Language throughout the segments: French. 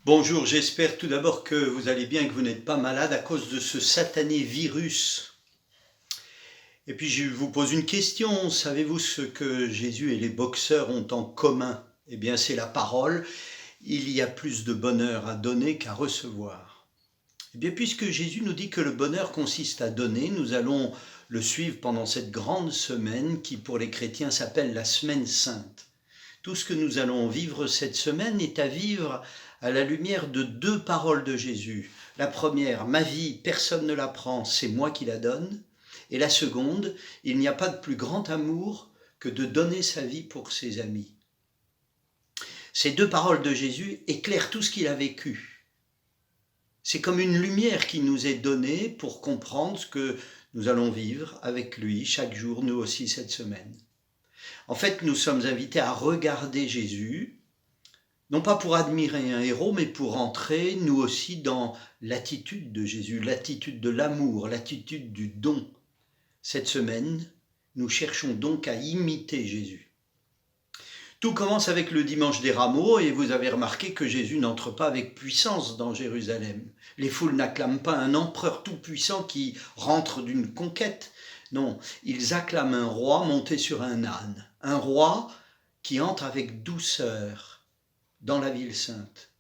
Bonjour, j'espère tout d'abord que vous allez bien, que vous n'êtes pas malade à cause de ce satané virus. Et puis je vous pose une question, savez-vous ce que Jésus et les boxeurs ont en commun? Eh bien c'est la parole, il y a plus de bonheur à donner qu'à recevoir. Eh bien puisque Jésus nous dit que le bonheur consiste à donner, nous allons le suivre pendant cette grande semaine qui pour les chrétiens s'appelle la semaine sainte. Tout ce que nous allons vivre cette semaine est à vivre à la lumière de deux paroles de Jésus. La première, ma vie, personne ne la prend, c'est moi qui la donne. Et la seconde, il n'y a pas de plus grand amour que de donner sa vie pour ses amis. Ces deux paroles de Jésus éclairent tout ce qu'il a vécu. C'est comme une lumière qui nous est donnée pour comprendre ce que nous allons vivre avec lui chaque jour, nous aussi cette semaine. En fait, nous sommes invités à regarder Jésus, non pas pour admirer un héros, mais pour entrer, nous aussi, dans l'attitude de Jésus, l'attitude de l'amour, l'attitude du don. Cette semaine, nous cherchons donc à imiter Jésus. Tout commence avec le dimanche des rameaux et vous avez remarqué que Jésus n'entre pas avec puissance dans Jérusalem. Les foules n'acclament pas un empereur tout-puissant qui rentre d'une conquête. Non, ils acclament un roi monté sur un âne. Un roi qui entre avec douceur dans la ville sainte.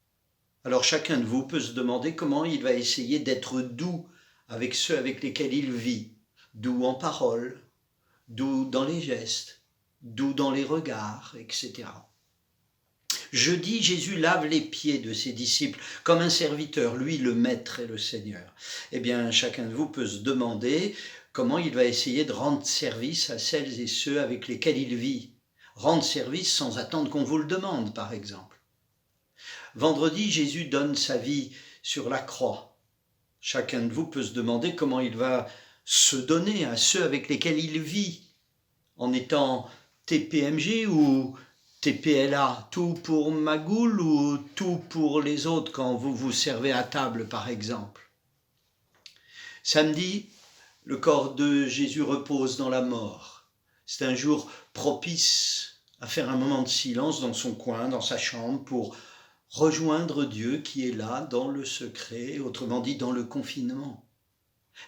Alors chacun de vous peut se demander comment il va essayer d'être doux avec ceux avec lesquels il vit. Doux en parole, doux dans les gestes, doux dans les regards, etc. Jeudi, Jésus lave les pieds de ses disciples comme un serviteur, lui le maître et le Seigneur. Eh bien, chacun de vous peut se demander comment il va essayer de rendre service à celles et ceux avec lesquels il vit. Rendre service sans attendre qu'on vous le demande, par exemple. Vendredi, Jésus donne sa vie sur la croix. Chacun de vous peut se demander comment il va se donner à ceux avec lesquels il vit, en étant TPMG ou TPLA, tout pour Magoul ou tout pour les autres quand vous vous servez à table par exemple. Samedi, le corps de Jésus repose dans la mort. C'est un jour propice à faire un moment de silence dans son coin, dans sa chambre, pour rejoindre Dieu qui est là dans le secret, autrement dit dans le confinement.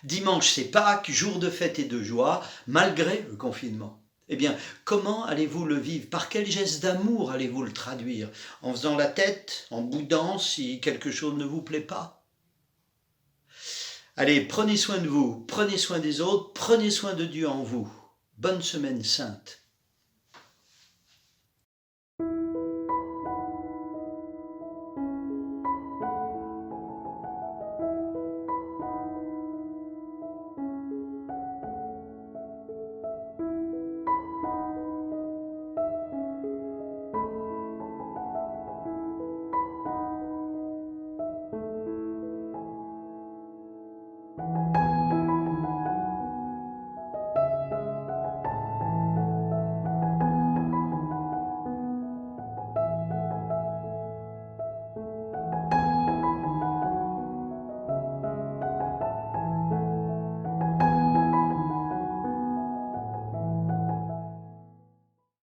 Dimanche, c'est Pâques, jour de fête et de joie, malgré le confinement. Eh bien, comment allez-vous le vivre? Par quel geste d'amour allez-vous le traduire? En faisant la tête, en boudant si quelque chose ne vous plaît pas? Allez, prenez soin de vous, prenez soin des autres, prenez soin de Dieu en vous. Bonne semaine sainte.